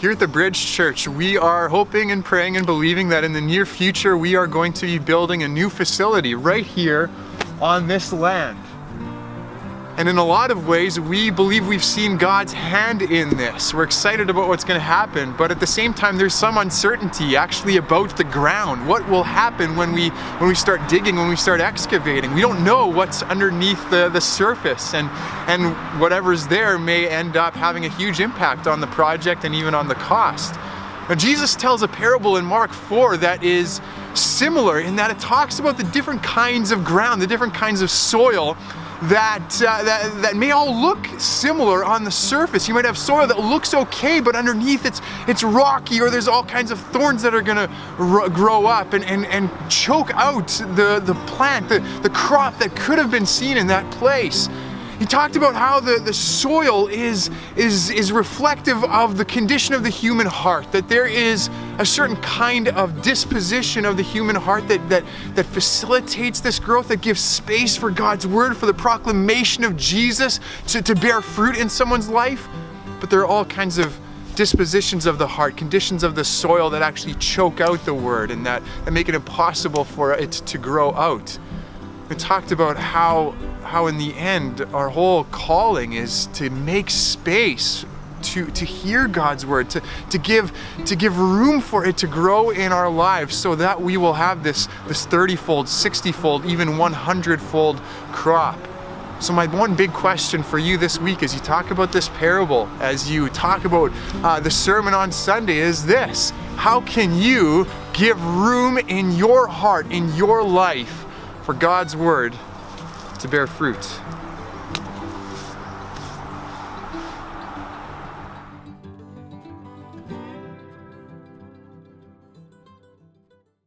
Here at the Bridge Church, we are hoping and praying and believing that in the near future we are going to be building a new facility right here on this land. And in a lot of ways, we believe we've seen God's hand in this. We're excited about what's going to happen, but at the same time, there's some uncertainty actually about the ground. What will happen when we start digging, when we start excavating? We don't know what's underneath the surface, and whatever's there may end up having a huge impact on the project and even on the cost. Now, Jesus tells a parable in Mark 4 that is similar in that it talks about the different kinds of ground, the different kinds of soil that may all look similar on the surface. You might have soil that looks okay, but underneath it's rocky, or there's all kinds of thorns that are gonna grow up and choke out the plant, the crop that could have been seen in that place. He talked about how the soil is reflective of the condition of the human heart, that there is a certain kind of disposition of the human heart that facilitates this growth, that gives space for God's word, for the proclamation of Jesus to bear fruit in someone's life. But there are all kinds of dispositions of the heart, conditions of the soil that actually choke out the word and that make it impossible for it to grow out. We talked about how in the end our whole calling is to make space to hear God's word, to give room for it to grow in our lives, so that we will have this 30-fold, 60-fold, even 100-fold crop. So my one big question for you this week as you talk about this parable, as you talk about the sermon on Sunday, is this: how can you give room in your heart, in your life, for God's word to bear fruit?